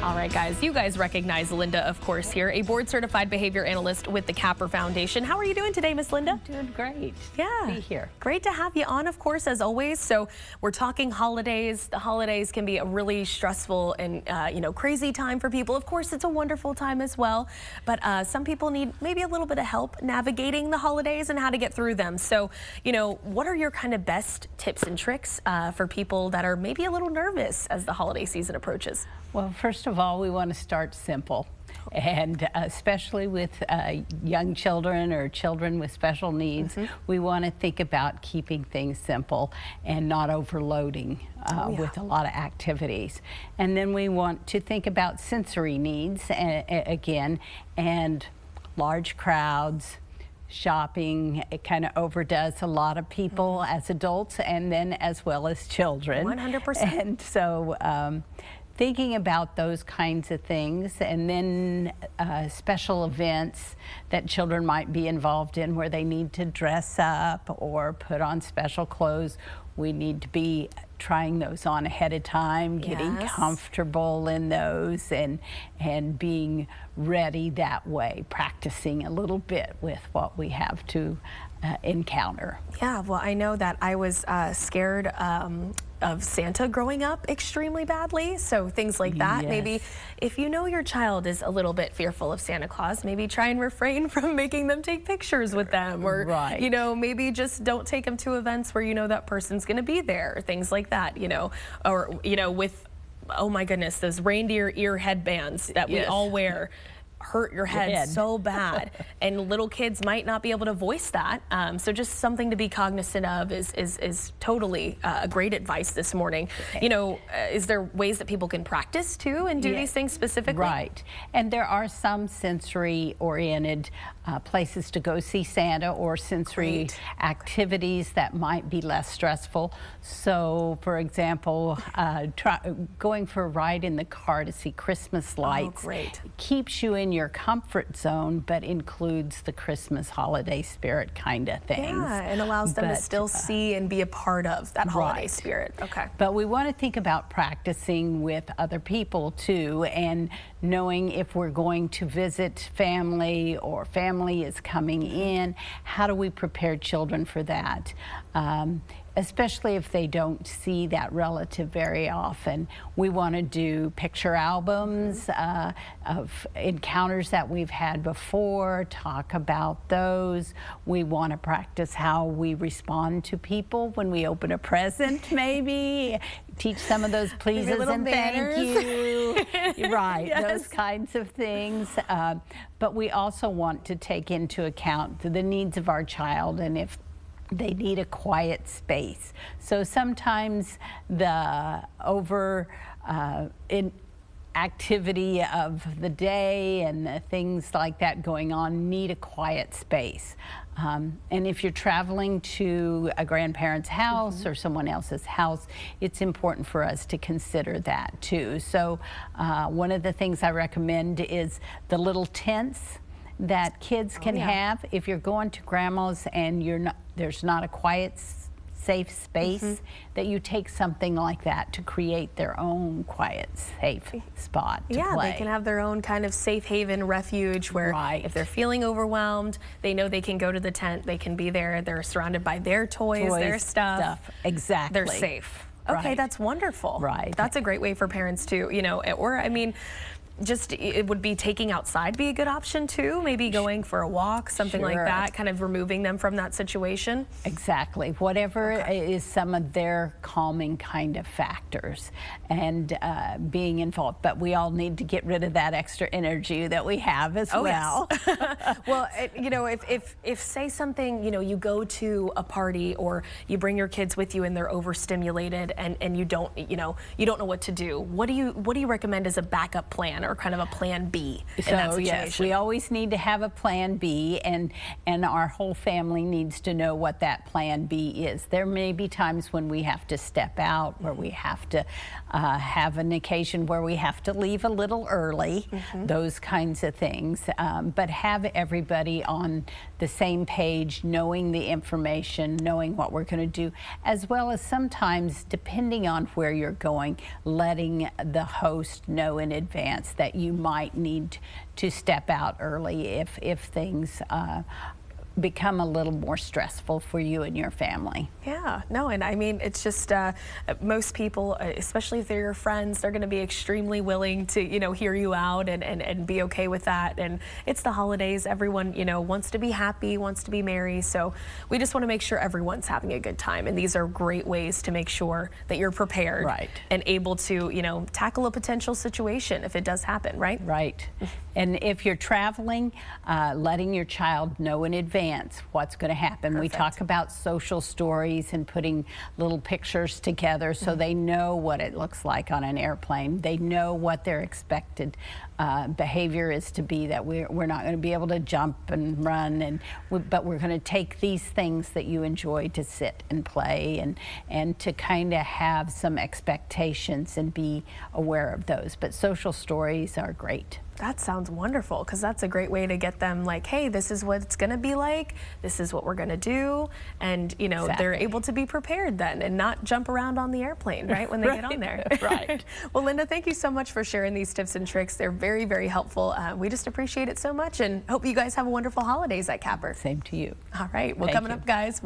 All right, guys, you guys recognize Linda, of course, here, a board-certified behavior analyst with the Capper Foundation. How are you doing today, Miss Linda? I'm doing great. Yeah. To be here. Great to have you on, of course, as always. So we're talking holidays. The holidays can be a really stressful and, crazy time for people. Of course, it's a wonderful time as well, but some people need maybe a little bit of help navigating the holidays and how to get through them. So, what are your kind of best tips and tricks for people that are maybe a little nervous as the holiday season approaches? Well, first of all, we want to start simple. And especially with young children or children with special needs, we want to think about keeping things simple and not overloading with a lot of activities. And then we want to think about sensory needs again, and large crowds. Shopping, it kind of overdoes a lot of people as adults and then as well as children. 100%. And so thinking about those kinds of things, and then special events that children might be involved in where they need to dress up or put on special clothes. We need to be trying those on ahead of time, getting comfortable in those, and being ready that way, practicing a little bit with what we have to encounter. Yeah, well, I know that I was scared of Santa growing up extremely badly, so things like that. Yes. Maybe if you know your child is a little bit fearful of Santa Claus, maybe try and refrain from making them take pictures with them, or maybe just don't take them to events where that person's going to be there, or things like that, or with, oh my goodness, those reindeer ear headbands that we all wear hurt your head so bad, and little kids might not be able to voice that. So just something to be cognizant of is totally great advice this morning. Is there ways that people can practice too and do these things specifically? Right, and there are some sensory-oriented places to go see Santa, or sensory activities that might be less stressful. So, for example, going for a ride in the car to see Christmas lights keeps you in your comfort zone, but includes the Christmas holiday spirit kind of things. Yeah, and allows them to still see and be a part of that holiday spirit. Okay. But we want to think about practicing with other people too, and knowing if we're going to visit family or family is coming in, how do we prepare children for that? Especially if they don't see that relative very often. We want to do picture albums of encounters that we've had before, talk about those. We want to practice how we respond to people when we open a present, maybe. Teach some of those pleases and thank you. Those kinds of things. But we also want to take into account the needs of our child, and if they need a quiet space. So sometimes the activity of the day and the things like that going on need a quiet space. And if you're traveling to a grandparent's house or someone else's house, it's important for us to consider that too. So one of the things I recommend is the little tents that kids can have. If you're going to grandma's and there's not a quiet, safe space, that you take something like that to create their own quiet, safe spot to play. They can have their own kind of safe haven refuge where if they're feeling overwhelmed, they know they can go to the tent, they can be there, they're surrounded by their toys, their stuff. Exactly. They're safe. Okay, that's wonderful. That's a great way for parents to, or I mean, just it would be taking outside be a good option too, maybe going for a walk, something like that, kind of removing them from that situation. Exactly, whatever is some of their calming kind of factors, and being involved. But we all need to get rid of that extra energy that we have as well. Well, if say something, you go to a party or you bring your kids with you and they're overstimulated and you don't know what to do, what do you recommend as a backup plan? or kind of a plan B in that situation. Yes, we always need to have a plan B, and our whole family needs to know what that plan B is. There may be times when we have to step out, where we have to have an occasion where we have to leave a little early, those kinds of things. But have everybody on the same page, knowing the information, knowing what we're going to do, as well as sometimes, depending on where you're going, letting the host know in advance that you might need to step out early if things become a little more stressful for you and your family. Yeah, no, and I mean, it's just most people, especially if they're your friends, they're going to be extremely willing to, you know, hear you out and be okay with that. And it's the holidays. Everyone, you know, wants to be happy, wants to be merry. So we just want to make sure everyone's having a good time. And these are great ways to make sure that you're prepared and able to, you know, tackle a potential situation if it does happen, right? Right. And if you're traveling, letting your child know in advance what's going to happen. We talk about social stories and putting little pictures together so they know what it looks like on an airplane. They know what their expected behavior is to be, that we're not going to be able to jump and run, but we're going to take these things that you enjoy to sit and play and to kind of have some expectations and be aware of those. But social stories are great. That sounds wonderful, because that's a great way to get them like, hey, this is what it's going to be like. This is what we're going to do. And, you know, they're able to be prepared then and not jump around on the airplane, right, when they get on there. Right. Well, Linda, thank you so much for sharing these tips and tricks. They're very, very helpful. We just appreciate it so much and hope you guys have a wonderful holidays at Capper. Same to you. All right. Well, coming up, guys.